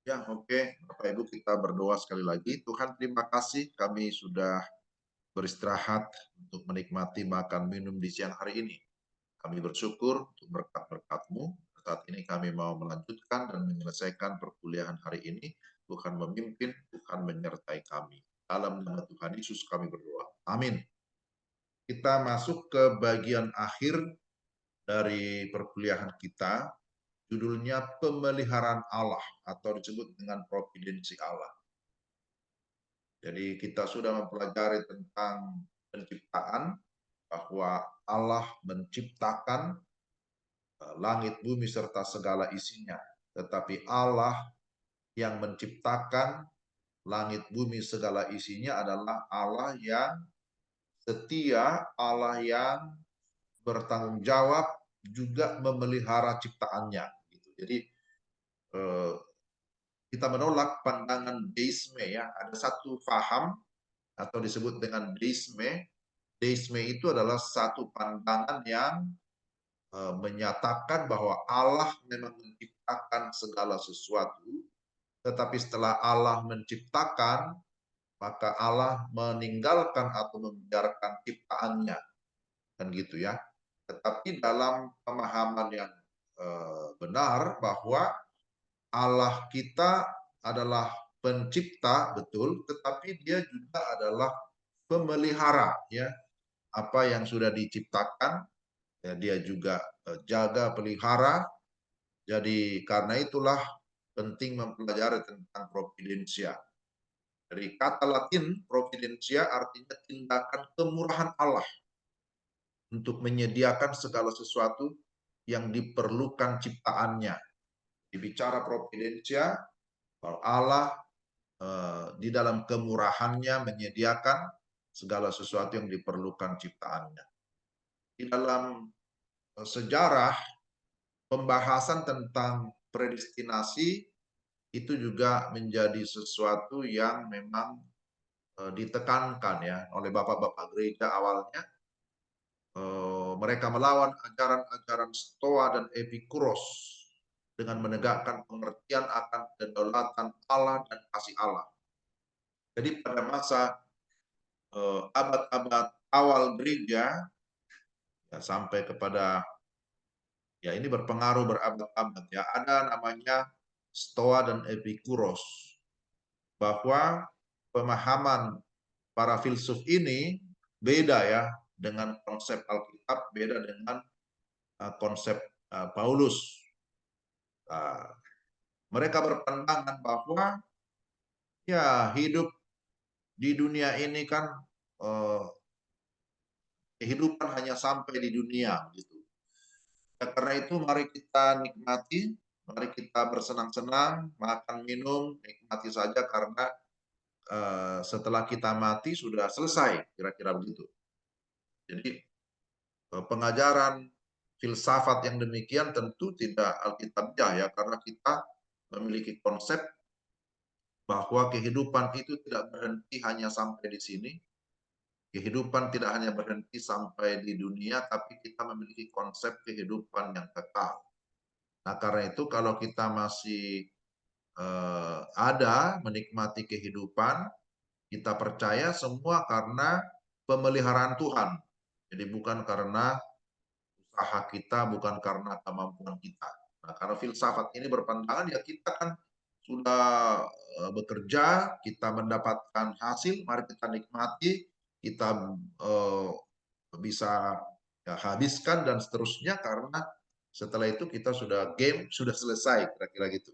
Ya, oke. Bapak Ibu kita berdoa sekali lagi. Tuhan terima kasih kami sudah beristirahat untuk menikmati makan minum di siang hari ini. Kami bersyukur untuk berkat-berkat-Mu. Saat ini kami mau melanjutkan dan menyelesaikan perkuliahan hari ini. Tuhan memimpin, Tuhan menyertai kami. Dalam nama Tuhan Yesus kami berdoa. Amin. Kita masuk ke bagian akhir dari perkuliahan kita. Judulnya Pemeliharaan Allah atau disebut dengan Providensi Allah. Jadi kita sudah mempelajari tentang penciptaan, bahwa Allah menciptakan langit bumi serta segala isinya. Tetapi Allah yang menciptakan langit bumi segala isinya adalah Allah yang setia, Allah yang bertanggung jawab, juga memelihara ciptaannya. Jadi eh, kita menolak pandangan deisme ya. Ada satu faham atau disebut dengan deisme. Deisme itu adalah satu pandangan yang menyatakan bahwa Allah memang menciptakan segala sesuatu, tetapi setelah Allah menciptakan, maka Allah meninggalkan atau membiarkan ciptaannya, kan gitu ya. Tetapi dalam pemahaman yang benar bahwa Allah kita adalah pencipta, betul, tetapi dia juga adalah pemelihara ya. Apa yang sudah diciptakan ya, dia juga jaga, pelihara. Jadi karena itulah penting mempelajari tentang providensia. Dari kata Latin providensia artinya tindakan kemurahan Allah untuk menyediakan segala sesuatu yang diperlukan ciptaannya. Dibicara providensia, bahwa Allah di dalam kemurahannya menyediakan segala sesuatu yang diperlukan ciptaannya. Di dalam sejarah, pembahasan tentang predestinasi itu juga menjadi sesuatu yang memang ditekankan ya oleh bapak-bapak gereja awalnya. Mereka melawan ajaran-ajaran Stoa dan Epikuros dengan menegakkan pengertian akan kedaulatan Allah dan kasih Allah. Jadi pada masa abad-abad awal gereja ya, sampai kepada ya ini berpengaruh berabad-abad ya, ada namanya Stoa dan Epikuros, bahwa pemahaman para filsuf ini beda ya dengan konsep Alkitab, beda dengan konsep Paulus. Mereka berpandangan bahwa ya hidup di dunia ini kan kehidupan hanya sampai di dunia gitu. Ya, karena itu mari kita nikmati, mari kita bersenang-senang, makan minum, nikmati saja karena setelah kita mati sudah selesai, kira-kira begitu. Jadi pengajaran filsafat yang demikian tentu tidak alkitabiah ya, karena kita memiliki konsep bahwa kehidupan itu tidak berhenti hanya sampai di sini. Kehidupan tidak hanya berhenti sampai di dunia, tapi kita memiliki konsep kehidupan yang kekal. Nah, karena itu kalau kita masih ada menikmati kehidupan, kita percaya semua karena pemeliharaan Tuhan. Jadi bukan karena usaha kita, bukan karena kemampuan kita. Nah, karena filsafat ini berpandangan ya kita kan sudah bekerja, kita mendapatkan hasil, mari kita nikmati, kita bisa ya, habiskan dan seterusnya, karena setelah itu kita sudah game, sudah selesai, kira-kira gitu.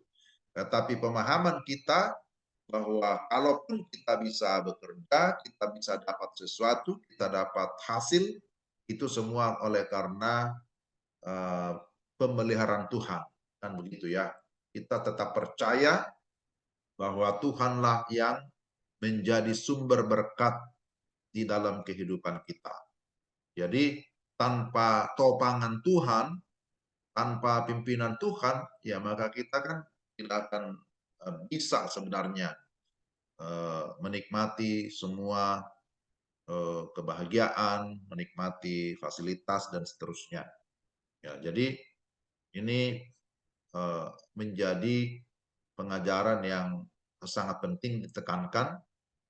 Tapi pemahaman kita bahwa kalaupun kita bisa bekerja, kita bisa dapat sesuatu, kita dapat hasil, itu semua oleh karena uh, pemeliharaan Tuhan, kan begitu ya. Kita tetap percaya bahwa Tuhanlah yang menjadi sumber berkat di dalam kehidupan kita. Jadi tanpa topangan Tuhan, tanpa pimpinan Tuhan, ya maka kita kan tidak akan bisa sebenarnya menikmati semua kebahagiaan, menikmati fasilitas dan seterusnya. Ya, jadi ini menjadi pengajaran yang sangat penting ditekankan,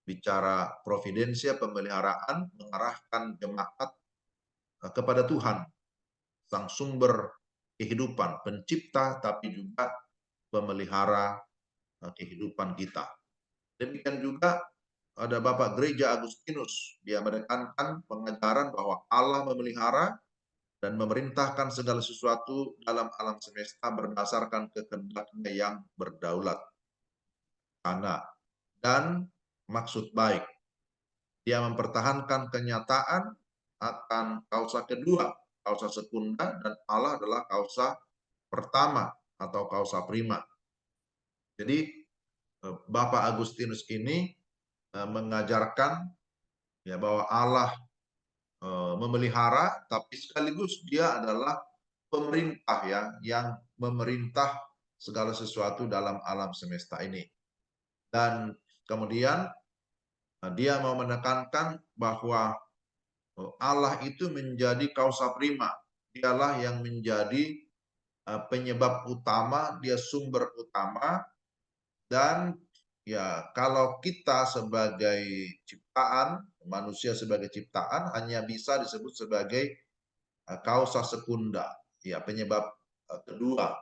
bicara providensia, pemeliharaan, mengarahkan jemaat kepada Tuhan, sang sumber kehidupan, pencipta, tapi juga pemelihara kehidupan kita. Demikian juga ada Bapak Gereja Agustinus, dia menekankan pengajaran bahwa Allah memelihara dan memerintahkan segala sesuatu dalam alam semesta berdasarkan kehendak-Nya yang berdaulat, anak, dan maksud baik. Dia mempertahankan kenyataan akan kausa kedua, kausa sekunda, dan Allah adalah kausa pertama atau kausa prima. Jadi Bapak Agustinus ini mengajarkan ya bahwa Allah memelihara, tapi sekaligus dia adalah pemerintah ya, yang memerintah segala sesuatu dalam alam semesta ini. Dan kemudian dia mau menekankan bahwa Allah itu menjadi kausa prima. Dialah yang menjadi penyebab utama, dia sumber utama. Dan ya kalau kita sebagai ciptaan, manusia sebagai ciptaan hanya bisa disebut sebagai kausa sekunda, ya penyebab kedua.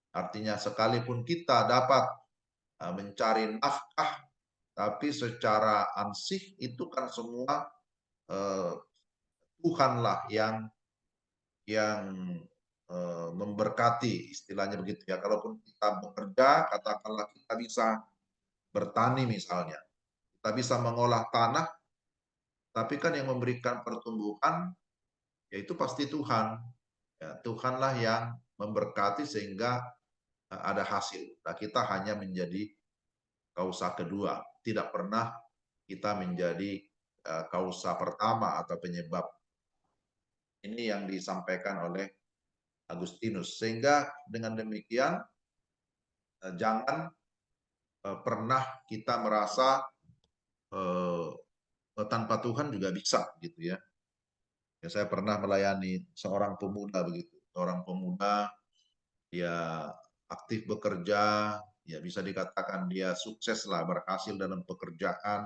Artinya sekalipun kita dapat mencari nafkah, tapi secara ansih itu kan semua Tuhanlah yang memberkati, istilahnya begitu ya. Kalaupun kita bekerja, katakanlah kita bisa bertani misalnya, kita bisa mengolah tanah, tapi kan yang memberikan pertumbuhan yaitu pasti Tuhan. Ya, Tuhanlah yang memberkati sehingga ada hasil. Nah, kita hanya menjadi kausa kedua, tidak pernah kita menjadi kausa pertama atau penyebab. Ini yang disampaikan oleh Agustinus. Sehingga dengan demikian jangan pernah kita merasa tanpa Tuhan juga bisa gitu ya. Ya saya pernah melayani seorang pemuda begitu. Seorang pemuda dia aktif bekerja, ya bisa dikatakan dia sukses lah, berhasil dalam pekerjaan.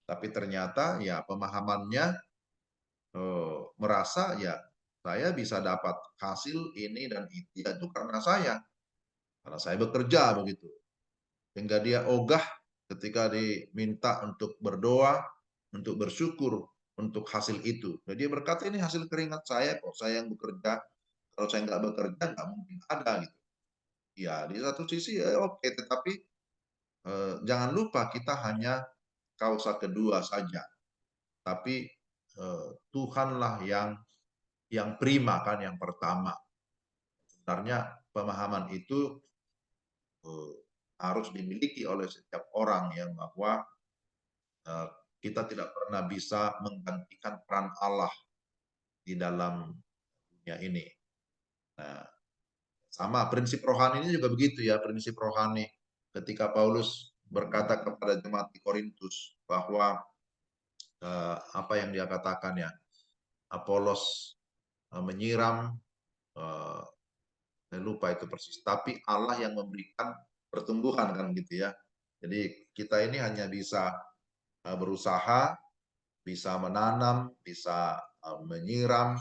Tapi ternyata ya pemahamannya merasa ya saya bisa dapat hasil ini dan itu ya itu karena saya bekerja begitu. Sehingga dia ogah ketika diminta untuk berdoa, untuk bersyukur untuk hasil itu. Nah, dia berkata ini hasil keringat saya kok, saya yang bekerja. Kalau saya nggak bekerja nggak mungkin ada gitu. Ya di satu sisi ya oke, tetapi jangan lupa kita hanya kausa kedua saja. Tapi Tuhanlah yang prima kan, yang pertama. Sebenarnya pemahaman itu harus dimiliki oleh setiap orang yang bahwa kita tidak pernah bisa menggantikan peran Allah di dalam dunia ini. Nah, sama prinsip rohani ini juga begitu ya, prinsip rohani. Ketika Paulus berkata kepada jemaat di Korintus bahwa apa yang dia katakan ya, Apolos menyiram, saya lupa itu persis, tapi Allah yang memberikan pertumbuhan kan gitu ya. Jadi kita ini hanya bisa berusaha, bisa menanam, bisa menyiram,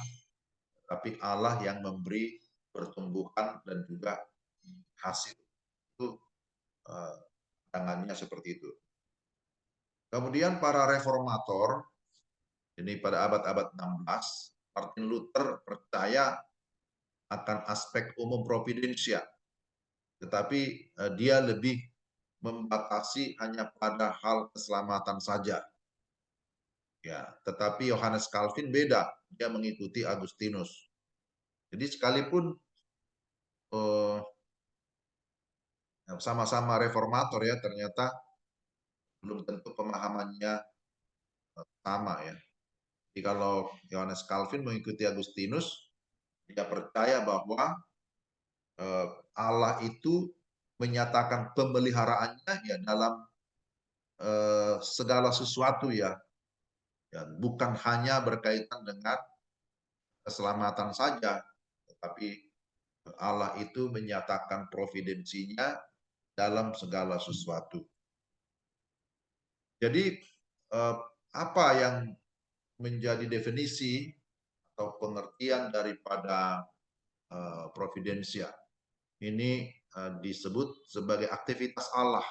tapi Allah yang memberi pertumbuhan dan juga hasil. Itu tangannya seperti itu. Kemudian para reformator, ini pada abad-abad 16, Martin Luther percaya akan aspek umum providensia, tetapi dia lebih membatasi hanya pada hal keselamatan saja. Ya, tetapi Yohanes Calvin beda, dia mengikuti Agustinus. Jadi sekalipun sama-sama reformator ya, ternyata belum tentu pemahamannya sama ya. Jadi kalau Yohanes Calvin mengikuti Agustinus, dia percaya bahwa Allah itu menyatakan pemeliharaannya ya dalam segala sesuatu ya, bukan hanya berkaitan dengan keselamatan saja, tetapi Allah itu menyatakan providensinya dalam segala sesuatu. Jadi apa yang menjadi definisi atau pengertian daripada providensia? Ini disebut sebagai aktivitas Allah,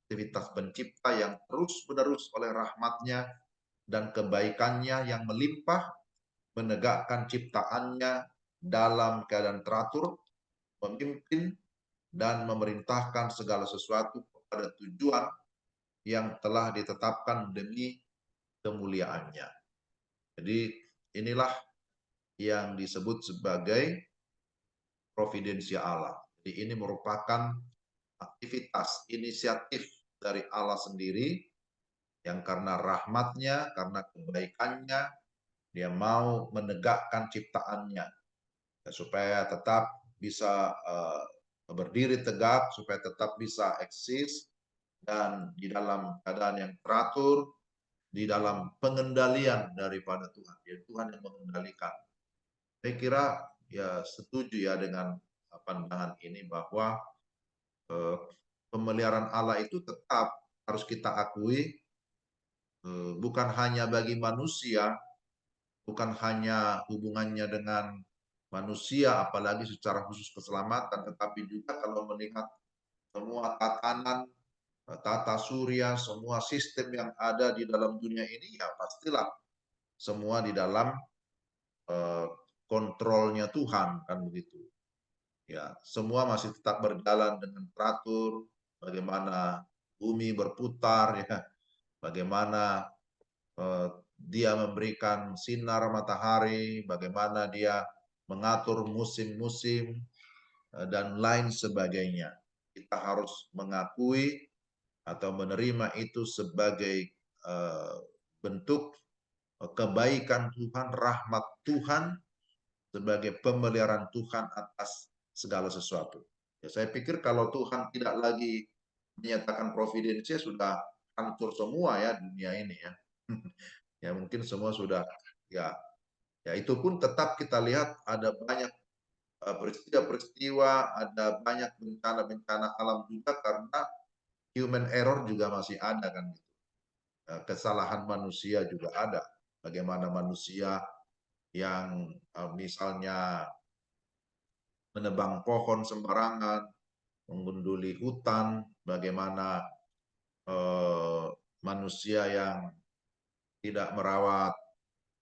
aktivitas pencipta yang terus-menerus oleh rahmatnya dan kebaikannya yang melimpah menegakkan ciptaannya dalam keadaan teratur, memimpin dan memerintahkan segala sesuatu kepada tujuan yang telah ditetapkan demi kemuliaannya. Jadi inilah yang disebut sebagai providensia Allah. Jadi ini merupakan aktivitas, inisiatif dari Allah sendiri yang karena rahmatnya, karena kebaikannya, dia mau menegakkan ciptaannya supaya tetap bisa berdiri tegak, supaya tetap bisa eksis dan di dalam keadaan yang teratur, di dalam pengendalian daripada Tuhan. Ya, Tuhan yang mengendalikan. Saya kira ya setuju ya dengan pandangan ini bahwa pemeliharaan Allah itu tetap harus kita akui, bukan hanya bagi manusia, bukan hanya hubungannya dengan manusia, apalagi secara khusus keselamatan, tetapi juga kalau melihat semua tatanan, tata surya, semua sistem yang ada di dalam dunia ini, ya pastilah semua di dalam kontrolnya Tuhan, kan begitu. Ya, semua masih tetap berjalan dengan teratur, bagaimana bumi berputar, ya, bagaimana dia memberikan sinar matahari, bagaimana dia mengatur musim-musim, dan lain sebagainya. Kita harus mengakui atau menerima itu sebagai bentuk kebaikan Tuhan, rahmat Tuhan, sebagai pemeliharaan Tuhan atas segala sesuatu. Ya, saya pikir kalau Tuhan tidak lagi menyatakan providensia, sudah hancur semua ya dunia ini ya. Ya mungkin semua sudah ya. Ya itu pun tetap kita lihat ada banyak peristiwa-peristiwa, ada banyak bencana-bencana alam juga karena human error juga masih ada kan gitu. Kesalahan manusia juga ada. Bagaimana manusia yang misalnya menebang pohon sembarangan, menggunduli hutan, bagaimana manusia yang tidak merawat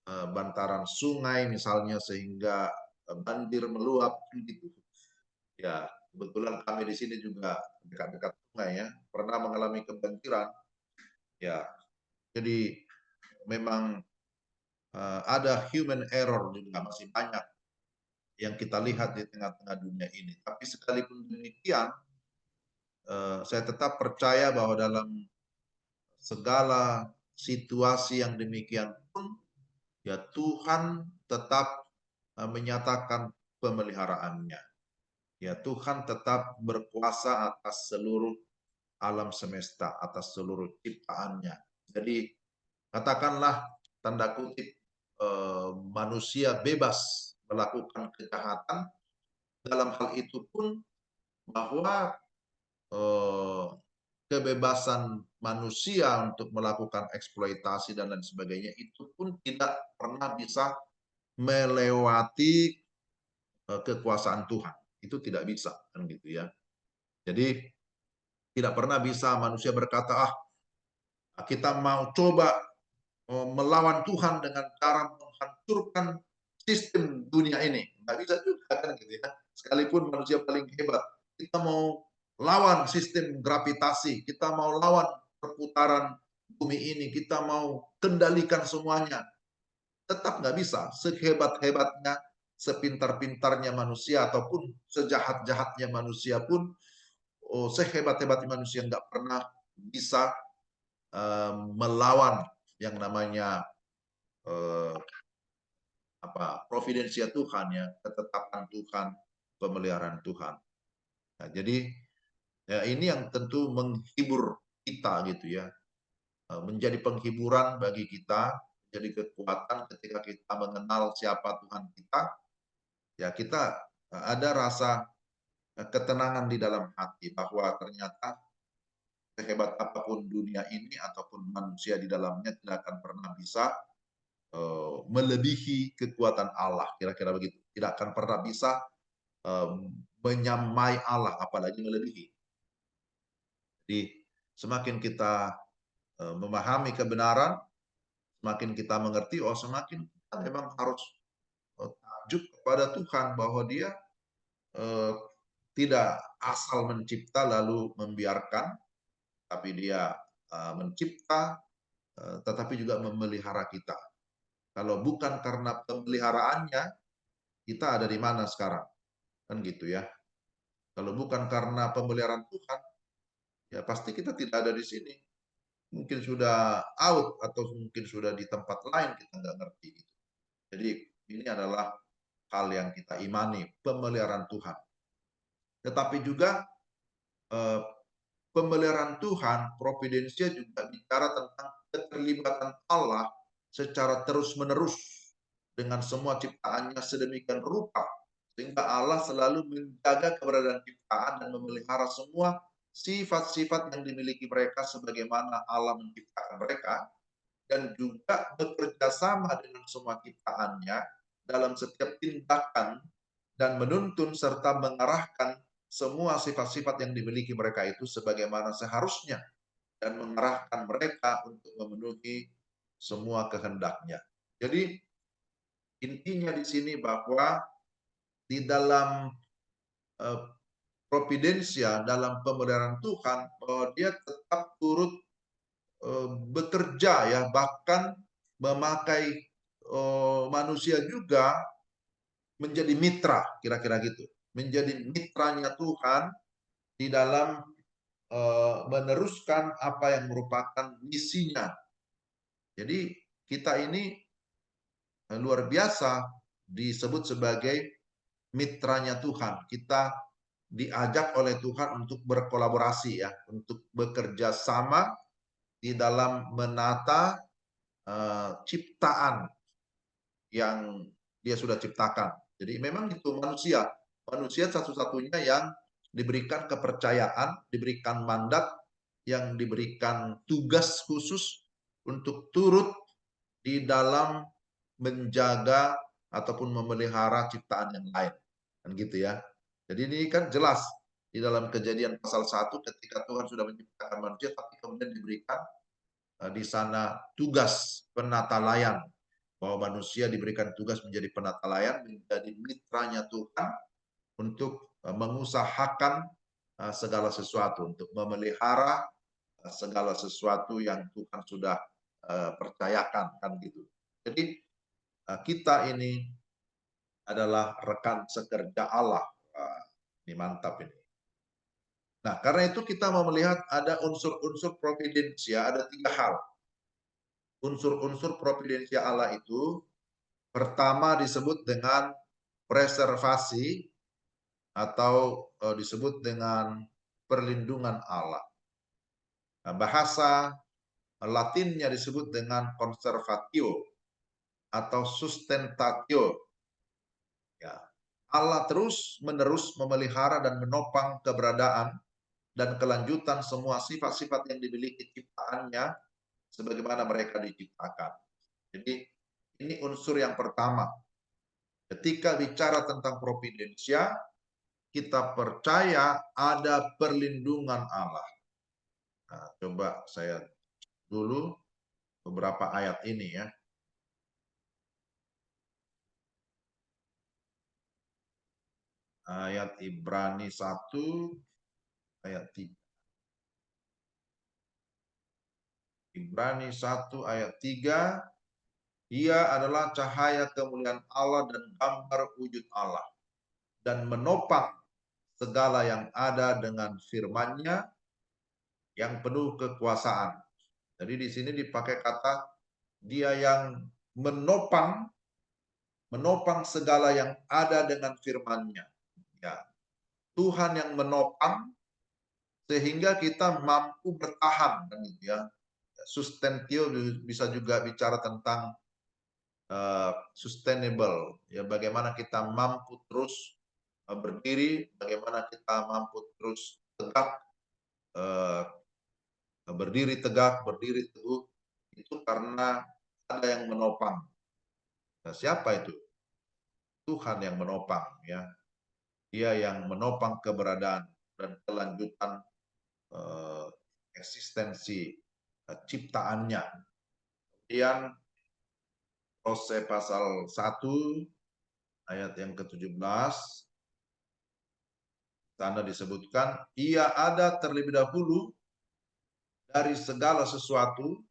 bantaran sungai misalnya sehingga banjir meluap gitu. Ya, kebetulan kami di sini juga dekat-dekat sungai ya, pernah mengalami kebanjiran. Ya, jadi memang ada human error juga masih banyak yang kita lihat di tengah-tengah dunia ini. Tapi sekalipun demikian, saya tetap percaya bahwa dalam segala situasi yang demikian pun, ya Tuhan tetap menyatakan pemeliharaannya. Ya Tuhan tetap berkuasa atas seluruh alam semesta, atas seluruh ciptaannya. Jadi katakanlah tanda kutip manusia bebas melakukan kejahatan, dalam hal itu pun bahwa kebebasan manusia untuk melakukan eksploitasi dan lain sebagainya itu pun tidak pernah bisa melewati kekuasaan Tuhan. Itu tidak bisa kan gitu ya. Jadi tidak pernah bisa manusia berkata, ah kita mau coba melawan Tuhan dengan cara menghancurkan sistem dunia ini. Nggak bisa juga kan gitu ya. Sekalipun manusia paling hebat, kita mau lawan sistem gravitasi, kita mau lawan perputaran bumi ini, kita mau kendalikan semuanya. Tetap nggak bisa. Sehebat-hebatnya, sepintar-pintarnya manusia ataupun sejahat-jahatnya manusia pun, sehebat-hebatnya manusia nggak pernah bisa melawan yang namanya providensia Tuhan ya, ketetapan Tuhan, pemeliharaan Tuhan. Nah, jadi ya ini yang tentu menghibur kita gitu ya, menjadi penghiburan bagi kita, jadi kekuatan ketika kita mengenal siapa Tuhan kita, ya kita ada rasa ketenangan di dalam hati bahwa ternyata sehebat apapun dunia ini ataupun manusia di dalamnya tidak akan pernah bisa melebihi kekuatan Allah, kira-kira begitu. Tidak akan pernah bisa menyamai Allah, apalagi melebihi. Jadi semakin kita memahami kebenaran, semakin kita mengerti, oh semakin kita memang harus takjub kepada Tuhan bahwa Dia tidak asal mencipta lalu membiarkan, tapi Dia mencipta, tetapi juga memelihara kita. Kalau bukan karena pemeliharaannya, kita ada di mana sekarang? Kan gitu ya. Kalau bukan karena pemeliharaan Tuhan, ya pasti kita tidak ada di sini. Mungkin sudah out atau mungkin sudah di tempat lain, kita nggak ngerti. Jadi ini adalah hal yang kita imani, pemeliharaan Tuhan. Tetapi juga eh, pemeliharaan Tuhan, providensia juga bicara tentang keterlibatan Allah secara terus-menerus dengan semua ciptaannya sedemikian rupa, sehingga Allah selalu menjaga keberadaan ciptaan dan memelihara semua sifat-sifat yang dimiliki mereka sebagaimana Allah menciptakan mereka, dan juga bekerja sama dengan semua ciptaannya dalam setiap tindakan dan menuntun serta mengarahkan semua sifat-sifat yang dimiliki mereka itu sebagaimana seharusnya dan mengarahkan mereka untuk memenuhi semua kehendaknya. Jadi intinya di sini bahwa di dalam providensia, dalam pemeliharaan Tuhan, bahwa Dia tetap turut bekerja ya, bahkan memakai manusia juga menjadi mitra, kira-kira gitu. Menjadi mitranya Tuhan di dalam meneruskan apa yang merupakan misinya. Jadi kita ini luar biasa disebut sebagai mitranya Tuhan. Kita diajak oleh Tuhan untuk berkolaborasi ya, untuk bekerja sama di dalam menata ciptaan yang Dia sudah ciptakan. Jadi memang itu manusia satu-satunya yang diberikan kepercayaan, diberikan mandat, yang diberikan tugas khusus untuk turut di dalam menjaga ataupun memelihara ciptaan yang lain. Kan gitu ya. Jadi ini kan jelas di dalam Kejadian pasal 1 ketika Tuhan sudah menciptakan manusia, tapi kemudian diberikan di sana tugas penata layan, bahwa manusia diberikan tugas menjadi penata layan, menjadi mitranya Tuhan untuk mengusahakan segala sesuatu, untuk memelihara segala sesuatu yang Tuhan sudah percayakan, kan gitu. Jadi kita ini adalah rekan sekerja Allah. Ini mantap ini. Nah, karena itu kita mau melihat ada unsur-unsur providensia, ada 3 hal. Unsur-unsur providensia Allah itu pertama disebut dengan preservasi atau disebut dengan perlindungan Allah. Nah, bahasa Latinnya disebut dengan conservatio atau sustentatio. Ya. Allah terus-menerus memelihara dan menopang keberadaan dan kelanjutan semua sifat-sifat yang dimiliki ciptaannya sebagaimana mereka diciptakan. Jadi ini unsur yang pertama. Ketika bicara tentang providensia, kita percaya ada perlindungan Allah. Nah, coba saya dulu beberapa ayat ini ya. Ayat Ibrani 1 ayat 3. Ibrani 1 ayat 3. Ia adalah cahaya kemuliaan Allah dan gambar wujud Allah, dan menopang segala yang ada dengan firman-Nya yang penuh kekuasaan. Jadi di sini dipakai kata Dia yang menopang segala yang ada dengan firman-Nya. Ya, Tuhan yang menopang sehingga kita mampu bertahan, kan gitu ya. Sustentio bisa juga bicara tentang sustainable, ya bagaimana kita mampu terus berdiri, bagaimana kita mampu terus tegak, berdiri tegak, berdiri teguh, itu karena ada yang menopang. Nah, siapa itu? Tuhan yang menopang, ya. Dia yang menopang keberadaan dan kelanjutan eksistensi ciptaannya. Kemudian Hosea pasal 1 ayat yang ke-17, sana disebutkan, ia ada terlebih dahulu dari segala sesuatu,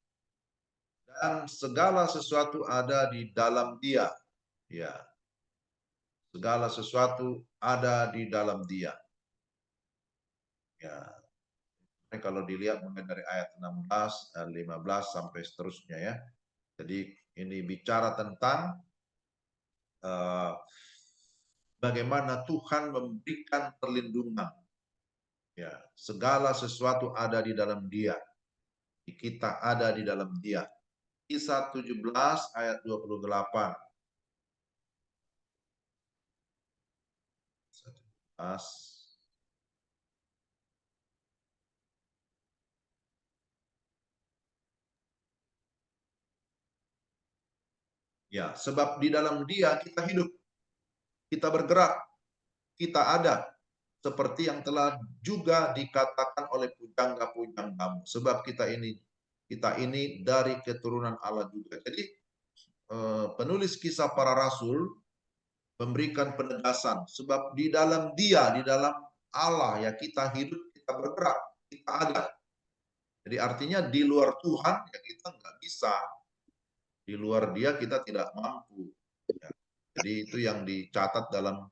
dan segala sesuatu ada di dalam dia. Ya, segala sesuatu ada di dalam dia. Ya, ini kalau dilihat mulai dari ayat 16, 15 sampai seterusnya, ya. Jadi ini bicara tentang bagaimana Tuhan memberikan perlindungan. Ya, segala sesuatu ada di dalam Dia. Kita ada di dalam Dia. Kisah 17 ayat 28. Ya, sebab di dalam Dia kita hidup, kita bergerak, kita ada, seperti yang telah juga dikatakan oleh pujangga-pujanggamu. Sebab kita ini dari keturunan Allah juga. Jadi penulis Kisah Para Rasul memberikan penegasan, sebab di dalam Dia, di dalam Allah, ya, kita hidup, kita bergerak, kita ada. Jadi artinya di luar Tuhan ya kita nggak bisa, di luar Dia kita tidak mampu. Ya. Jadi itu yang dicatat dalam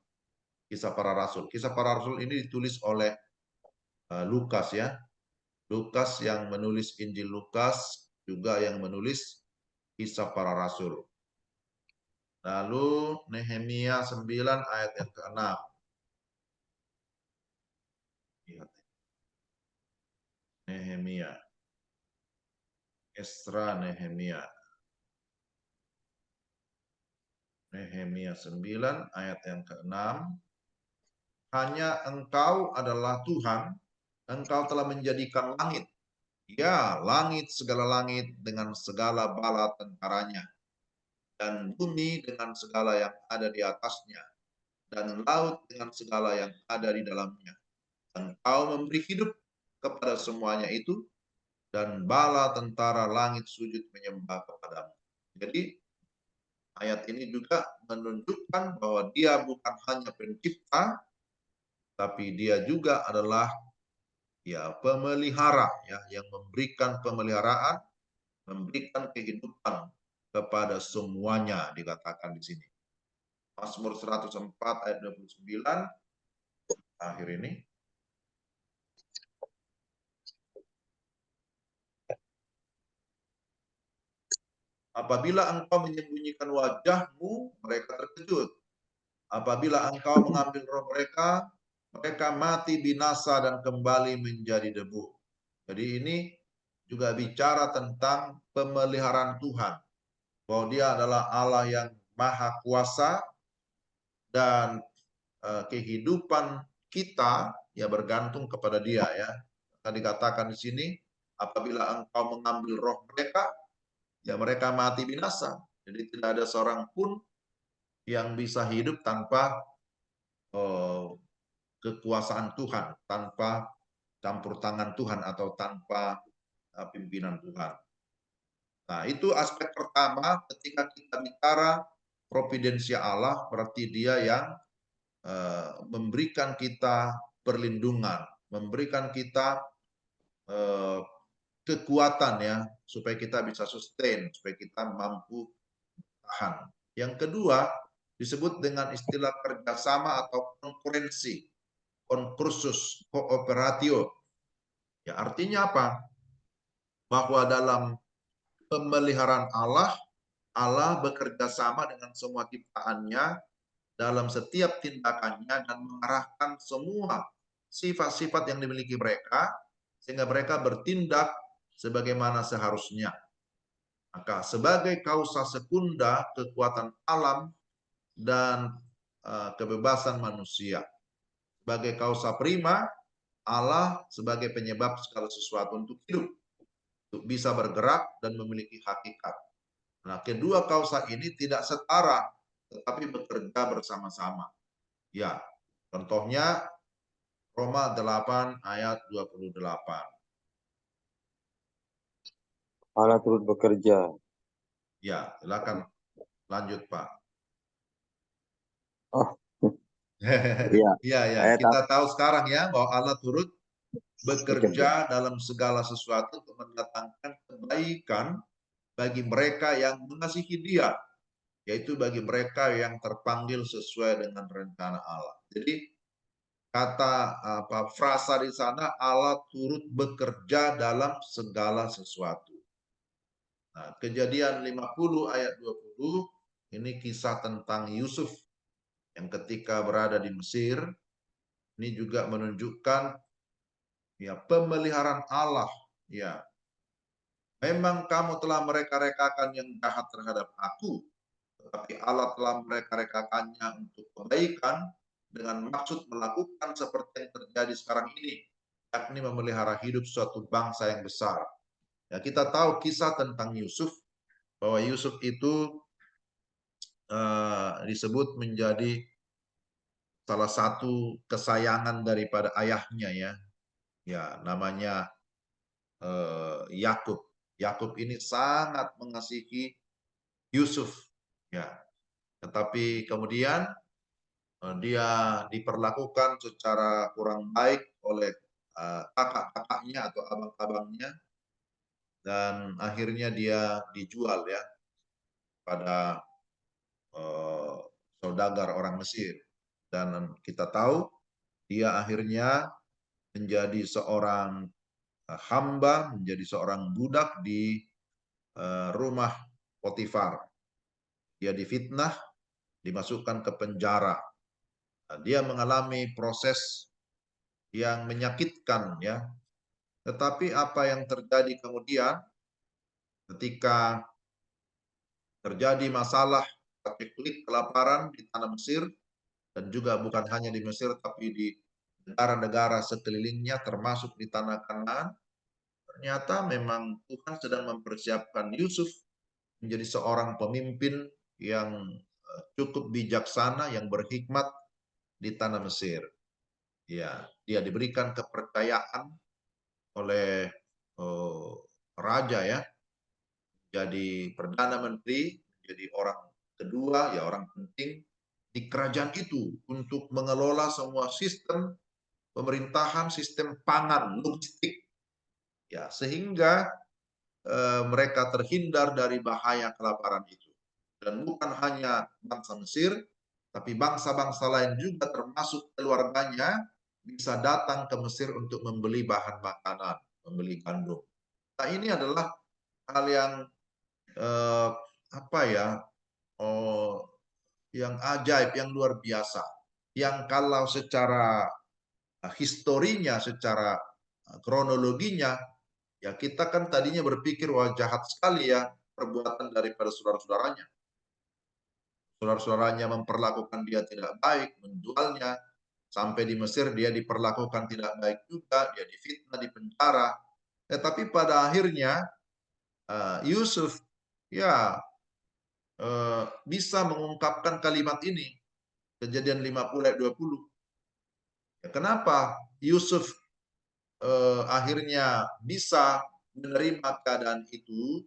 Kisah Para Rasul. Kisah Para Rasul ini ditulis oleh Lukas, ya. Lukas yang menulis Injil Lukas, juga yang menulis Kisah Para Rasul. Lalu Nehemia 9 ayat yang ke-6. Nehemia. Esra, Nehemia. Nehemia 9 ayat yang ke-6. Hanya Engkau adalah Tuhan, Engkau telah menjadikan langit. Ya, langit, segala langit dengan segala bala tentaranya, dan bumi dengan segala yang ada di atasnya, dan laut dengan segala yang ada di dalamnya. Engkau memberi hidup kepada semuanya itu, dan bala tentara langit sujud menyembah kepadamu. Jadi ayat ini juga menunjukkan bahwa Dia bukan hanya pencipta, tapi Dia juga adalah, ya, pemelihara, ya, yang memberikan pemeliharaan, memberikan kehidupan kepada semuanya, dikatakan di sini. Mazmur 104 ayat 29 akhir ini. Apabila engkau menyembunyikan wajahmu, mereka terkejut. Apabila engkau mengambil roh mereka, mereka mati binasa dan kembali menjadi debu. Jadi ini juga bicara tentang pemeliharaan Tuhan, bahwa Dia adalah Allah yang maha kuasa, dan kehidupan kita ya bergantung kepada Dia, ya. Akan dikatakan di sini, apabila engkau mengambil roh mereka, ya mereka mati binasa. Jadi tidak ada seorang pun yang bisa hidup tanpa kekuasaan Tuhan, tanpa campur tangan Tuhan, atau tanpa pimpinan Tuhan. Nah, itu aspek pertama ketika kita bicara providensia Allah, berarti Dia yang memberikan kita perlindungan, memberikan kita kekuatan, ya, supaya kita bisa sustain, supaya kita mampu tahan. Yang kedua disebut dengan istilah kerjasama atau konkurensi, concursus cooperatio. Ya, artinya apa? Bahwa dalam pemeliharaan Allah, Allah bekerja sama dengan semua ciptaannya dalam setiap tindakannya, dan mengarahkan semua sifat-sifat yang dimiliki mereka, sehingga mereka bertindak sebagaimana seharusnya. Maka sebagai kausa sekunda kekuatan alam dan kebebasan manusia. sebagai kausa prima, Allah sebagai penyebab segala sesuatu untuk hidup, untuk bisa bergerak dan memiliki hakikat. Nah, kedua kausa ini tidak setara, tetapi bekerja bersama-sama. Ya, contohnya Roma 8 ayat 28. Allah turut bekerja. Ya, silakan lanjut, Pak. Oh, iya. Iya, ya. Ayat Kita tahu sekarang ya bahwa Allah turut bekerja. bekerja dalam segala sesuatu untuk mendatangkan kebaikan bagi mereka yang mengasihi Dia, yaitu bagi mereka yang terpanggil sesuai dengan rencana Allah. Jadi kata frasa di sana, Allah turut bekerja dalam segala sesuatu. Nah, Kejadian 50 ayat 20 ini kisah tentang Yusuf yang ketika berada di Mesir, ini juga menunjukkan ya pemeliharaan Allah. Ya, memang kamu telah mereka-rekakan yang jahat terhadap aku, tetapi Allah telah mereka-rekakannya untuk kebaikan dengan maksud melakukan seperti yang terjadi sekarang ini, yakni memelihara hidup suatu bangsa yang besar. Ya, kita tahu kisah tentang Yusuf, bahwa Yusuf itu disebut menjadi salah satu kesayangan daripada ayahnya ya. Ya, namanya Yakub. Yakub ini sangat mengasihi Yusuf. Ya, tetapi kemudian dia diperlakukan secara kurang baik oleh kakak-kakaknya atau abang-abangnya, dan akhirnya dia dijual ya pada saudagar orang Mesir. Dan kita tahu dia akhirnya menjadi seorang hamba, menjadi seorang budak di rumah Potifar. Dia difitnah, dimasukkan ke penjara. Dia mengalami proses yang menyakitkan ya. Tetapi apa yang terjadi kemudian ketika terjadi masalah konflik kelaparan di tanah Mesir, dan juga bukan hanya di Mesir tapi di negara-negara sekelilingnya termasuk di tanah Kanaan, ternyata memang Tuhan sedang mempersiapkan Yusuf menjadi seorang pemimpin yang cukup bijaksana, yang berhikmat di tanah Mesir. Ya, dia diberikan kepercayaan oleh raja ya, jadi perdana menteri, jadi orang kedua ya, orang penting di kerajaan itu untuk mengelola semua sistem pemerintahan, sistem pangan, logistik ya, sehingga mereka terhindar dari bahaya kelaparan itu. Dan bukan hanya bangsa Mesir, tapi bangsa-bangsa lain juga termasuk keluarganya bisa datang ke Mesir untuk membeli bahan makanan, membeli gandum. Nah, ini adalah hal yang apa ya, yang ajaib, yang luar biasa. Yang kalau secara historinya, secara kronologinya, ya kita kan tadinya berpikir wah jahat sekali ya perbuatan daripada saudara-saudaranya. Saudara-saudaranya memperlakukan dia tidak baik, menjualnya. Sampai di Mesir dia diperlakukan tidak baik juga, dia difitnah, di penjara. Tetapi pada akhirnya Yusuf ya bisa mengungkapkan kalimat ini. Kejadian 50 ayat 20. Ya, kenapa Yusuf akhirnya bisa menerima keadaan itu?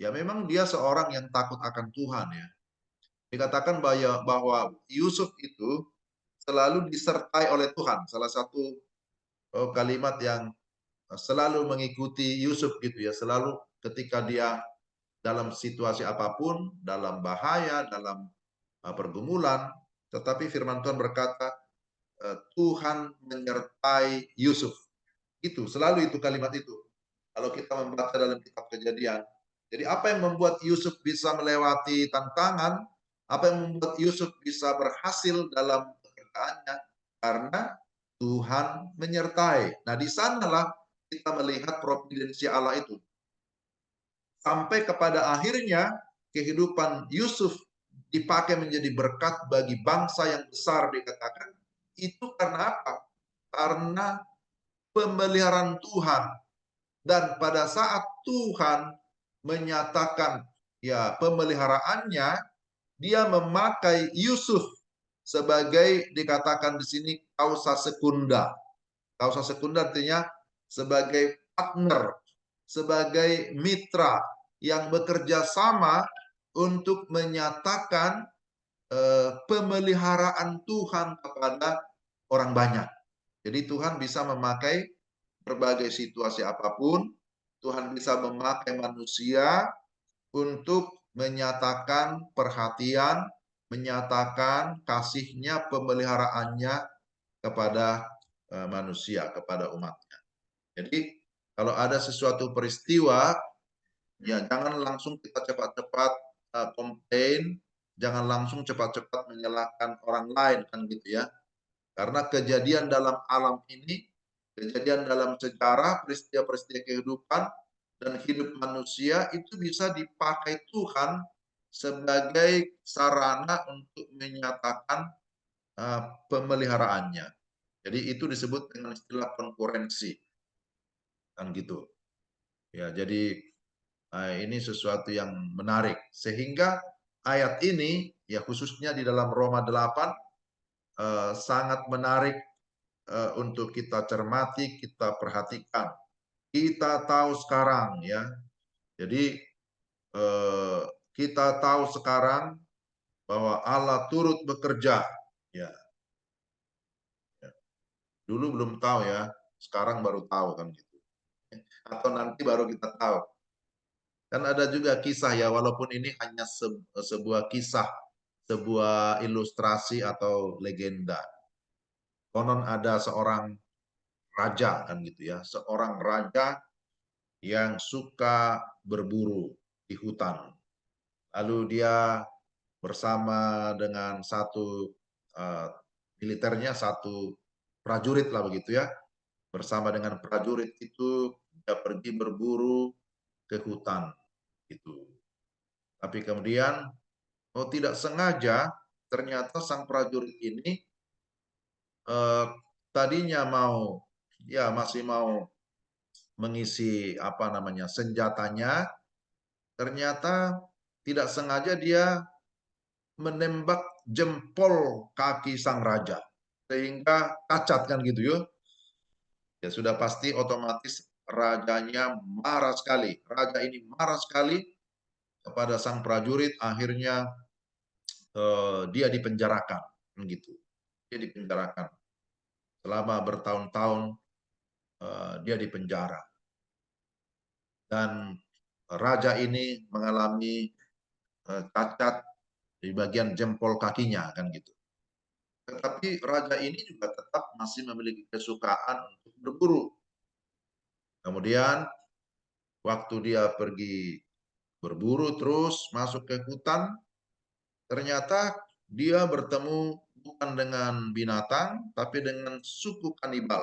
Ya memang dia seorang yang takut akan Tuhan ya. Dikatakan bahwa Yusuf itu selalu disertai oleh Tuhan. Salah satu kalimat yang selalu mengikuti Yusuf gitu ya. Selalu ketika dia dalam situasi apapun, dalam bahaya, dalam pergumulan, tetapi firman Tuhan berkata, Tuhan menyertai Yusuf. Itu, selalu itu kalimat itu. Kalau kita membaca dalam kitab Kejadian. Jadi apa yang membuat Yusuf bisa melewati tantangan, apa yang membuat Yusuf bisa berhasil dalam pekerjaannya, karena Tuhan menyertai. Nah, di sanalah kita melihat providensi Allah itu. Sampai kepada akhirnya kehidupan Yusuf dipakai menjadi berkat bagi bangsa yang besar dikatakan. Itu karena apa? Karena pemeliharaan Tuhan. Dan pada saat Tuhan menyatakan ya pemeliharaannya, dia memakai Yusuf sebagai dikatakan di sini kausa sekunda. Kausa sekunda artinya sebagai partner, sebagai mitra yang bekerja sama untuk menyatakan pemeliharaan Tuhan kepada orang banyak. Jadi Tuhan bisa memakai berbagai situasi apapun, Tuhan bisa memakai manusia untuk menyatakan perhatian, menyatakan kasihnya, pemeliharaannya kepada manusia, kepada umatnya. Jadi kalau ada sesuatu peristiwa, ya jangan langsung kita cepat-cepat komplain, jangan langsung cepat-cepat menyalahkan orang lain kan gitu ya. Karena kejadian dalam alam ini, kejadian dalam sejarah, peristiwa-peristiwa kehidupan dan hidup manusia itu bisa dipakai Tuhan sebagai sarana untuk menyatakan pemeliharaannya. Jadi itu disebut dengan istilah konkurensi, kan gitu. Ya, jadi ini sesuatu yang menarik. Sehingga ayat ini, ya khususnya di dalam Roma 8, sangat menarik untuk kita cermati, kita perhatikan. Kita tahu sekarang ya. Jadi kita tahu sekarang bahwa Allah turut bekerja. Ya, dulu belum tahu ya, sekarang baru tahu kan gitu. Atau nanti baru kita tahu. Dan ada juga kisah ya, walaupun ini hanya sebuah kisah, sebuah ilustrasi atau legenda. Konon ada seorang raja kan gitu ya, seorang raja yang suka berburu di hutan. Lalu dia bersama dengan satu militernya, satu prajurit lah begitu ya. Bersama dengan prajurit itu dia pergi berburu ke hutan itu. Tapi kemudian tidak sengaja ternyata sang prajurit ini tadinya masih mau mengisi senjatanya, ternyata tidak sengaja dia menembak jempol kaki sang raja sehingga cacat kan gitu ya. Ya sudah pasti otomatis rajanya marah sekali. Raja ini marah sekali kepada sang prajurit, akhirnya dia dipenjarakan gitu. Dia dipenjarakan selama bertahun-tahun, dia dipenjara. Dan raja ini mengalami cacat di bagian jempol kakinya kan gitu. Tetapi raja ini juga tetap masih memiliki kesukaan untuk berburu. Kemudian waktu dia pergi berburu terus masuk ke hutan, ternyata dia bertemu bukan dengan binatang, tapi dengan suku kanibal.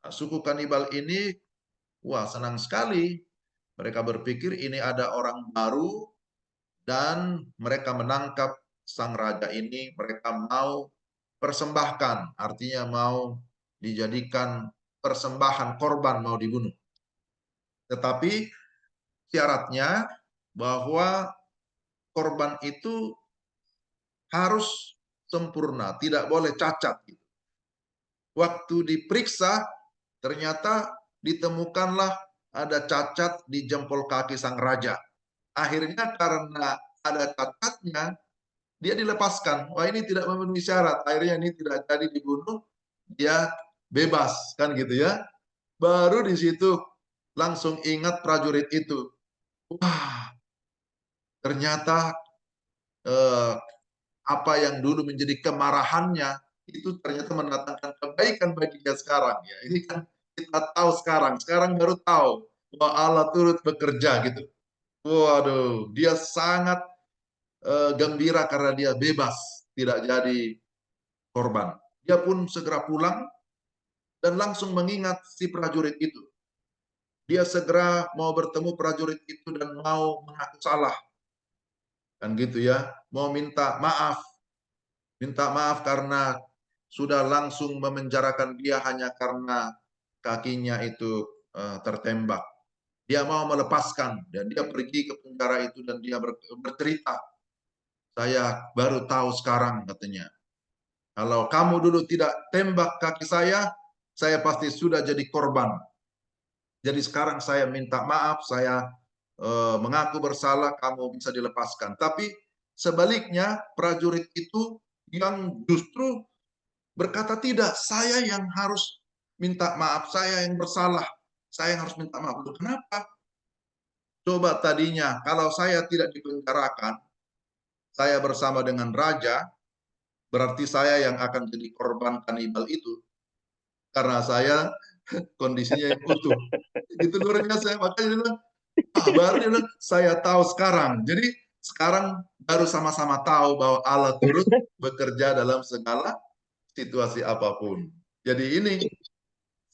Nah, suku kanibal ini, wah senang sekali. Mereka berpikir ini ada orang baru dan mereka menangkap sang raja ini. Mereka mau persembahkan, artinya mau dijadikan persembahan korban, mau dibunuh. Tetapi syaratnya bahwa korban itu harus sempurna, tidak boleh cacat. Waktu diperiksa, ternyata ditemukanlah ada cacat di jempol kaki sang raja. Akhirnya karena ada cacatnya, dia dilepaskan. Wah ini tidak memenuhi syarat. Akhirnya ini tidak jadi dibunuh, dia bebas kan gitu ya. Baru di situ langsung ingat prajurit itu. Wah ternyata eh, apa yang dulu menjadi kemarahannya itu ternyata mendatangkan kebaikan bagi dia sekarang ya. Ini kan kita tahu sekarang baru tahu bahwa Allah turut bekerja gitu. Waduh, dia sangat gembira karena dia bebas, tidak jadi korban. Dia pun segera pulang dan langsung mengingat si prajurit itu. Dia segera mau bertemu prajurit itu dan mau mengaku salah. Kan gitu ya, mau minta maaf. Minta maaf karena sudah langsung memenjarakan dia hanya karena kakinya itu tertembak. Dia mau melepaskan dan dia pergi ke penjara itu dan dia bercerita, saya baru tahu sekarang katanya, kalau kamu dulu tidak tembak kaki saya pasti sudah jadi korban. Jadi sekarang saya minta maaf, saya mengaku bersalah, kamu bisa dilepaskan. Tapi sebaliknya prajurit itu yang justru berkata tidak, saya yang harus minta maaf, saya yang bersalah, saya yang harus minta maaf. Kenapa? Coba tadinya kalau saya tidak dipenjarakan, saya bersama dengan raja, berarti saya yang akan jadi korban kanibal itu. Karena saya kondisinya yang utuh. Itu luar biasa. Makanya dia bilang, baru dia bilang, saya tahu sekarang. Jadi sekarang baru sama-sama tahu bahwa Allah turut bekerja dalam segala situasi apapun. Jadi ini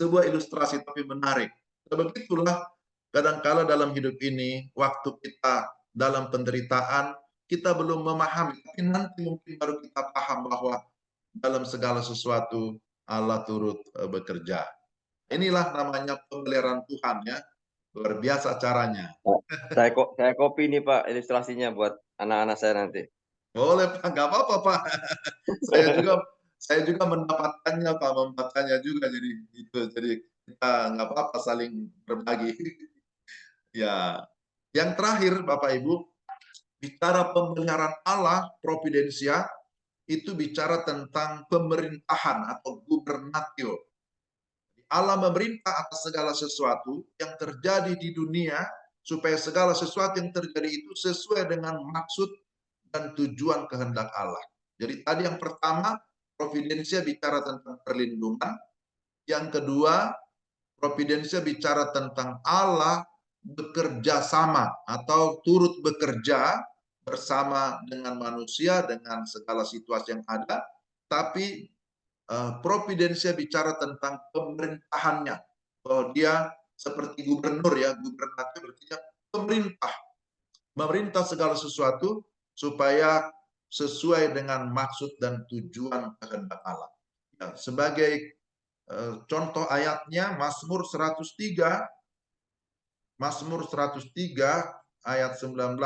sebuah ilustrasi tapi menarik. Begitulah kadangkala dalam hidup ini, waktu kita dalam penderitaan, kita belum memahami, tapi nanti mungkin baru kita paham bahwa dalam segala sesuatu Allah turut bekerja. Inilah namanya pemeliharaan Tuhan ya. Luar biasa caranya. Saya copy nih Pak ilustrasinya buat anak-anak saya nanti. Boleh Pak, nggak apa-apa Pak. Saya juga mendapatkannya Pak, membacanya juga jadi itu. Jadi kita nggak apa-apa saling berbagi. Ya, yang terakhir Bapak Ibu, bicara pemeliharaan Allah, providensia, itu bicara tentang pemerintahan atau gubernatio. Allah memerintah atas segala sesuatu yang terjadi di dunia, supaya segala sesuatu yang terjadi itu sesuai dengan maksud dan tujuan kehendak Allah. Jadi tadi yang pertama, providensia bicara tentang perlindungan. Yang kedua, providensia bicara tentang Allah bekerja sama atau turut bekerja bersama dengan manusia dengan segala situasi yang ada, tapi providensia bicara tentang pemerintahannya, bahwa dia seperti gubernur ya, gubernur berarti pemerintah, memerintah segala sesuatu supaya sesuai dengan maksud dan tujuan kehendak Allah. Ya, sebagai contoh ayatnya Mazmur 103 ayat 19.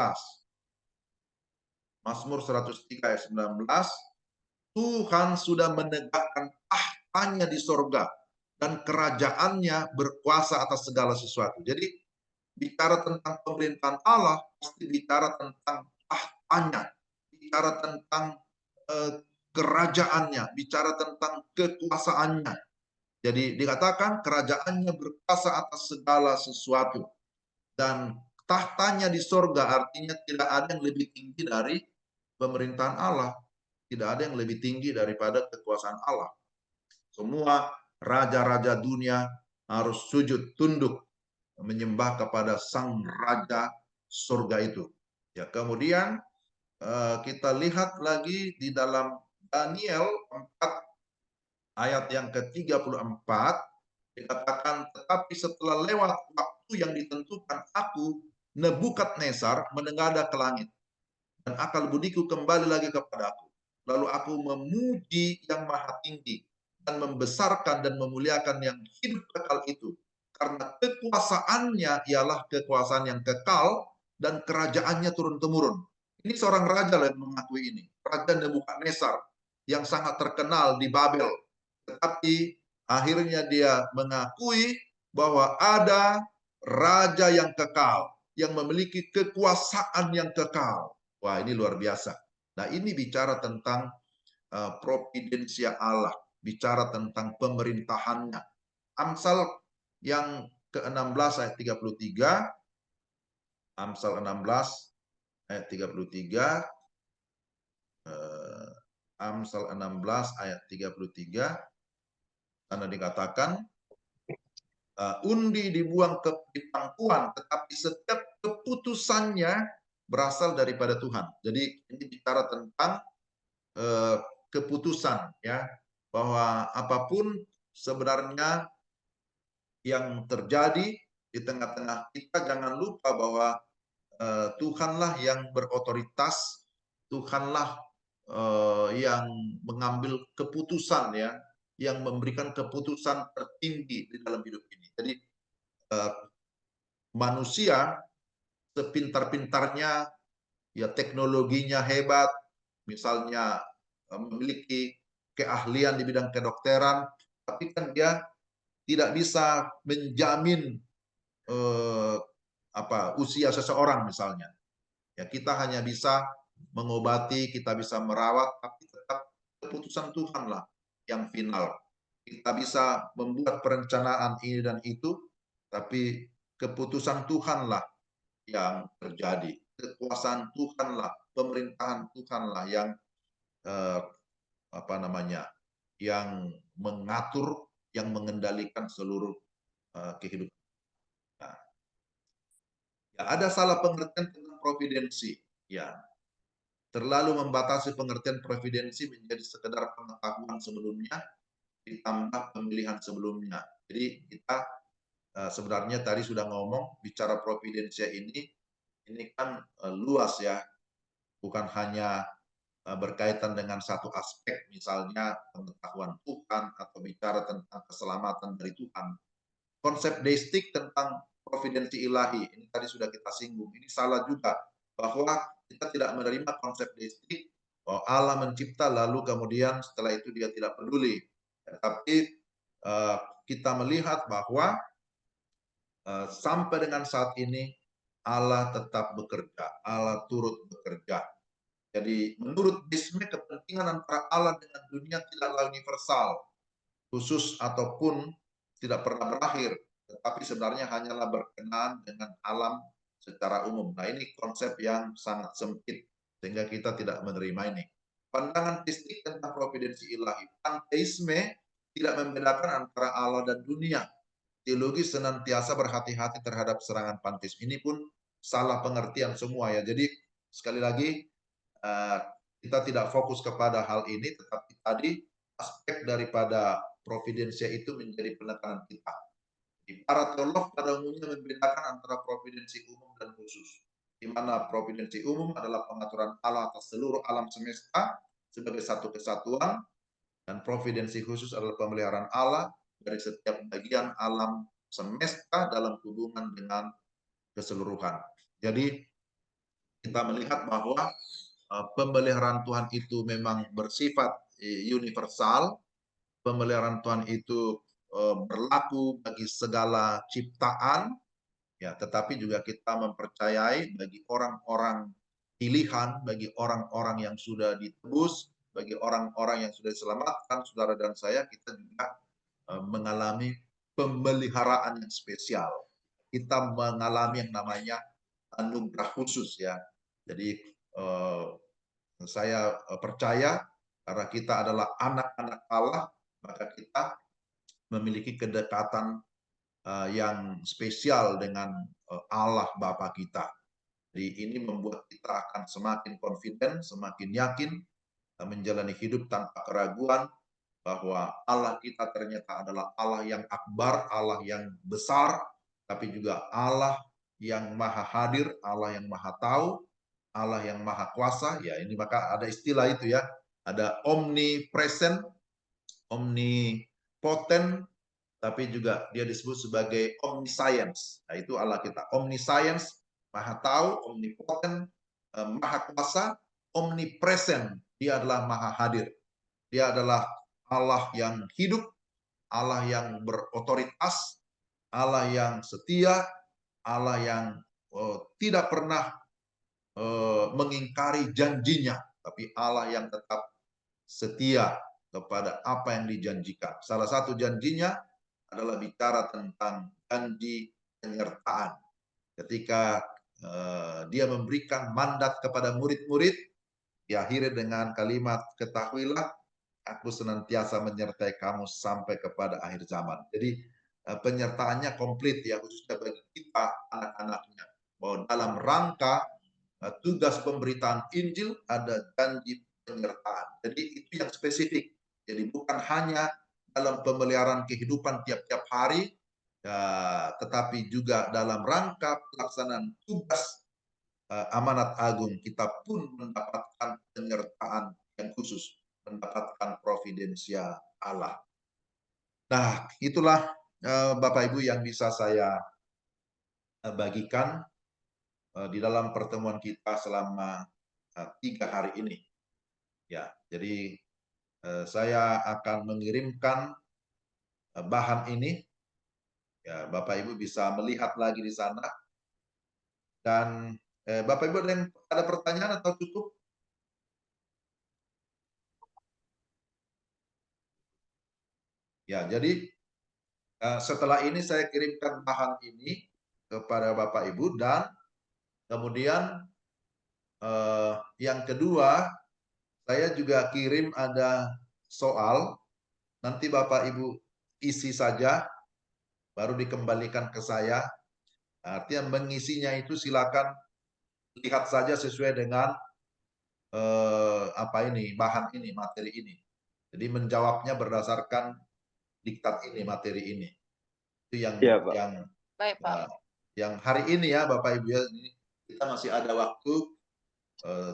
Mazmur 103 ayat 19. Tuhan sudah menegakkan tahtanya di sorga dan kerajaannya berkuasa atas segala sesuatu. Jadi bicara tentang pemerintahan Allah pasti bicara tentang tahtanya, bicara tentang kerajaannya, bicara tentang kekuasaannya. Jadi dikatakan kerajaannya berkuasa atas segala sesuatu. Dan tahtanya di sorga artinya tidak ada yang lebih tinggi dari pemerintahan Allah. Tidak ada yang lebih tinggi daripada kekuasaan Allah. Semua raja-raja dunia harus sujud tunduk menyembah kepada sang raja surga itu. Ya, kemudian kita lihat lagi di dalam Daniel 4 ayat yang ke-34 dikatakan, tetapi setelah lewat waktu yang ditentukan, aku Nebukadnezar menengadah ke langit dan akal budiku kembali lagi kepadaku. Lalu aku memuji yang maha tinggi dan membesarkan dan memuliakan yang hidup kekal itu. Karena kekuasaannya ialah kekuasaan yang kekal dan kerajaannya turun-temurun. Ini seorang raja yang mengakui ini. Raja Nebukadnezar yang sangat terkenal di Babel. Tetapi akhirnya dia mengakui bahwa ada raja yang kekal, yang memiliki kekuasaan yang kekal. Wah, ini luar biasa. Nah, ini bicara tentang providensia Allah, bicara tentang pemerintahannya. Amsal yang ke-16 ayat 33, Amsal 16 ayat 33, Amsal 16 ayat 33, karena dikatakan, undi dibuang di pangkuan, tetapi setiap keputusannya berasal daripada Tuhan. Jadi ini bicara tentang keputusan ya, bahwa apapun sebenarnya yang terjadi di tengah-tengah kita, jangan lupa bahwa Tuhanlah yang berotoritas, Tuhanlah yang mengambil keputusan ya, yang memberikan keputusan tertinggi di dalam hidup ini. Jadi eh, manusia sepintar-pintarnya, ya teknologinya hebat, misalnya memiliki keahlian di bidang kedokteran, tapi kan dia tidak bisa menjamin eh, usia seseorang misalnya. Ya kita hanya bisa mengobati, kita bisa merawat, tapi tetap keputusan Tuhan lah yang final. Kita bisa membuat perencanaan ini dan itu, tapi keputusan Tuhanlah yang terjadi. Kekuasaan Tuhanlah, pemerintahan Tuhanlah yang eh, yang mengatur, yang mengendalikan seluruh kehidupan. Nah, ya ada salah pengertian tentang providensi. Ya, terlalu membatasi pengertian providensi menjadi sekedar pengetahuan sebelumnya ditambah pemilihan sebelumnya. Jadi kita sebenarnya tadi sudah ngomong bicara providensia ini kan luas ya, bukan hanya berkaitan dengan satu aspek, misalnya pengetahuan Tuhan atau bicara tentang keselamatan dari Tuhan. Konsep deistik tentang providensi ilahi, ini tadi sudah kita singgung, ini salah juga, bahwa kita tidak menerima konsep deistik, bahwa Allah mencipta lalu kemudian setelah itu dia tidak peduli. Tapi kita melihat bahwa sampai dengan saat ini Allah tetap bekerja, Allah turut bekerja. Jadi menurut Bisme kepentingan antara Allah dengan dunia tidaklah universal, khusus ataupun tidak pernah berakhir, tetapi sebenarnya hanyalah berkenaan dengan alam secara umum. Nah ini konsep yang sangat sempit, sehingga kita tidak menerima ini. Pandangan teistik tentang providensi ilahi. Panteisme tidak membedakan antara Allah dan dunia. Teologi senantiasa berhati-hati terhadap serangan panteisme. Ini pun salah pengertian semua ya. Jadi sekali lagi kita tidak fokus kepada hal ini, tetapi tadi aspek daripada providensia itu menjadi penekanan kita. Para teolog pada umumnya membedakan antara providensi umum dan khusus, di mana providensi umum adalah pengaturan Allah atas seluruh alam semesta sebagai satu kesatuan, dan providensi khusus adalah pemeliharaan Allah dari setiap bagian alam semesta dalam hubungan dengan keseluruhan. Jadi kita melihat bahwa pemeliharaan Tuhan itu memang bersifat universal, pemeliharaan Tuhan itu berlaku bagi segala ciptaan, ya, tetapi juga kita mempercayai bagi orang-orang pilihan, bagi orang-orang yang sudah ditebus, bagi orang-orang yang sudah diselamatkan, saudara dan saya, kita juga mengalami pemeliharaan yang spesial. Kita mengalami yang namanya anugerah khusus ya. Jadi saya percaya karena kita adalah anak-anak Allah, maka kita memiliki kedekatan yang spesial dengan Allah Bapa kita. Jadi ini membuat kita akan semakin confident, semakin yakin menjalani hidup tanpa keraguan bahwa Allah kita ternyata adalah Allah yang akbar, Allah yang besar, tapi juga Allah yang maha hadir, Allah yang maha tahu, Allah yang maha kuasa. Ya ini maka ada istilah itu ya, ada omnipresent, omnipotent, tapi juga dia disebut sebagai omniscience. Nah, itu Allah kita. Omniscience, maha tahu, omnipotent, maha kuasa, omnipresent, dia adalah maha hadir. Dia adalah Allah yang hidup, Allah yang berotoritas, Allah yang setia, Allah yang tidak pernah mengingkari janjinya, tapi Allah yang tetap setia kepada apa yang dijanjikan. Salah satu janjinya adalah bicara tentang janji penyertaan. Ketika dia memberikan mandat kepada murid-murid, diakhiri dengan kalimat, ketahuilah, aku senantiasa menyertai kamu sampai kepada akhir zaman. Jadi penyertaannya komplit ya, khususnya bagi kita anak-anaknya. Bahwa dalam rangka tugas pemberitaan Injil ada janji penyertaan. Jadi itu yang spesifik. Jadi bukan hanya dalam pemeliharaan kehidupan tiap-tiap hari, ya, tetapi juga dalam rangka pelaksanaan tugas amanat agung kita pun mendapatkan penyertaan yang khusus, mendapatkan providensia Allah. Nah, itulah Bapak Ibu yang bisa saya bagikan di dalam pertemuan kita selama 3 hari ini. Ya, jadi saya akan mengirimkan bahan ini. Ya, Bapak Ibu bisa melihat lagi di sana. Dan Bapak Ibu ada pertanyaan atau cukup? Ya, jadi setelah ini saya kirimkan bahan ini kepada Bapak Ibu, dan kemudian yang kedua saya juga kirim ada soal, nanti Bapak Ibu isi saja, baru dikembalikan ke saya. Artinya mengisinya itu silakan lihat saja sesuai dengan bahan ini, materi ini. Jadi menjawabnya berdasarkan diktat ini, materi ini. Itu Iya, Pak. Baik, Pak. Yang hari ini ya Bapak Ibu ya, kita masih ada waktu.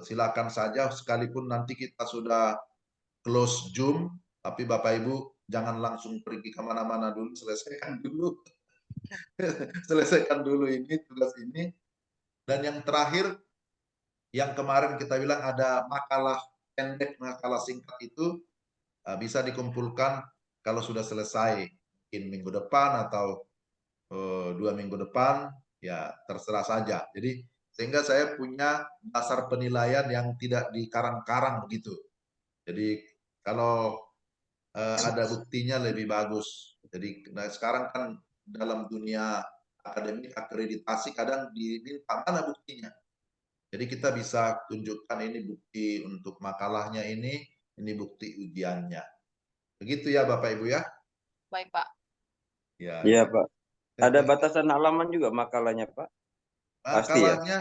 Silakan saja, sekalipun nanti kita sudah close Zoom, tapi Bapak Ibu jangan langsung pergi kemana-mana dulu, selesaikan dulu. Selesaikan dulu ini, tugas ini. Dan yang terakhir, yang kemarin kita bilang ada makalah pendek, makalah singkat itu bisa dikumpulkan kalau sudah selesai, mungkin minggu depan atau 2 minggu depan, ya terserah saja. Jadi sehingga saya punya dasar penilaian yang tidak dikarang-karang begitu. Jadi kalau ada buktinya lebih bagus. Jadi sekarang kan dalam dunia akademik akreditasi kadang diminta mana buktinya. Jadi kita bisa tunjukkan ini bukti untuk makalahnya ini bukti ujiannya. Begitu ya Bapak Ibu ya. Baik, Pak. Ya. Iya, Pak. Ada batasan halaman juga makalahnya, Pak? Pasti ya? Makalahnya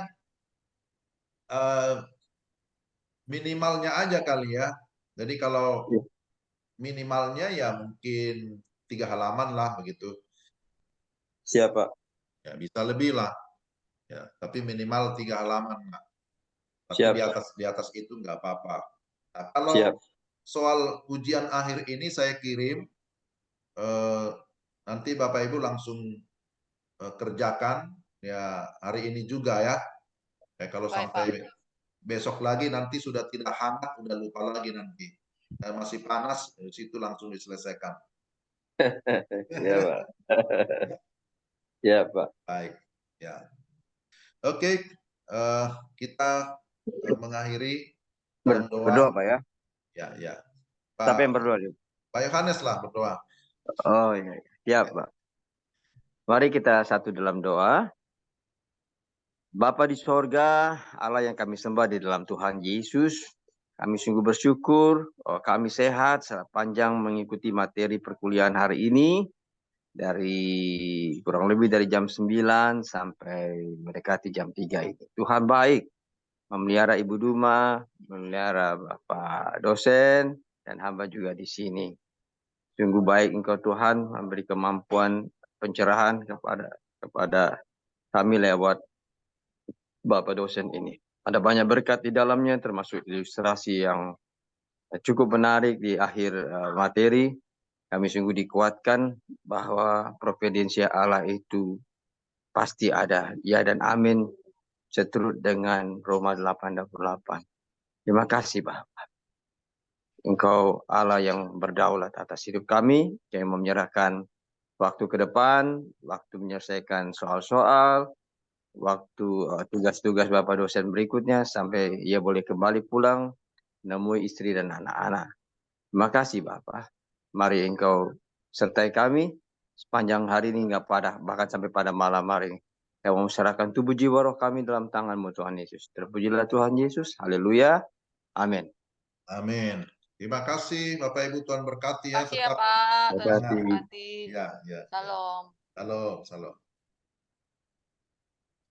minimalnya aja kali ya. Jadi kalau minimalnya ya mungkin 3 halaman lah begitu. Siapa? Ya bisa lebih lah. Ya, tapi minimal 3 halaman lah. Tapi Siap, di atas itu nggak apa-apa. Nah, kalau Siap. soal ujian akhir ini saya kirim, nanti Bapak Ibu langsung kerjakan ya hari ini juga ya. Kalau Baik, sampai besok lagi nanti sudah tidak hangat, sudah lupa lagi nanti. Masih panas, di situ langsung diselesaikan. Iya, Pak. Iya, Pak. Baik, ya. Oke, kita mengakhiri dalam Berdoa, doa. Pak ya. Ya, ya. Siapa yang berdoa? Pak Yohanes lah berdoa. Oh iya, siap, Pak. Mari kita satu dalam doa. Bapa di sorga, Allah yang kami sembah di dalam Tuhan Yesus, kami sungguh bersyukur kami sehat sepanjang mengikuti materi perkuliahan hari ini, dari kurang lebih dari jam 9 sampai mendekati jam 3 ini. Tuhan baik, memelihara Ibu Duma, memelihara Bapak dosen, dan hamba juga di sini. Sungguh baik Engkau Tuhan memberi kemampuan pencerahan kepada kami lewat Bapak dosen ini. Ada banyak berkat di dalamnya, termasuk ilustrasi yang cukup menarik di akhir materi. Kami sungguh dikuatkan bahwa providensia Allah itu pasti ada. Ya dan amin, seturut dengan Roma 8:28. Terima kasih Bapak. Engkau Allah yang berdaulat atas hidup kami, yang menyerahkan waktu ke depan, waktu menyelesaikan soal-soal, waktu tugas-tugas Bapak dosen berikutnya sampai ia boleh kembali pulang menemui istri dan anak-anak. Terima kasih Bapak. Mari Engkau sertai kami sepanjang hari ini bahkan sampai pada malam hari. Kami menyerahkan tubuh jiwa roh kami dalam tangan-Mu Tuhan Yesus. Terpujilah Tuhan Yesus. Haleluya. Amin. Amin. Terima kasih Bapak Ibu, Tuhan berkati ya. Terima kasih ya Tetap Pak. Tuhan semangat. memberkati. Ya, ya. Salam. Salam, salam.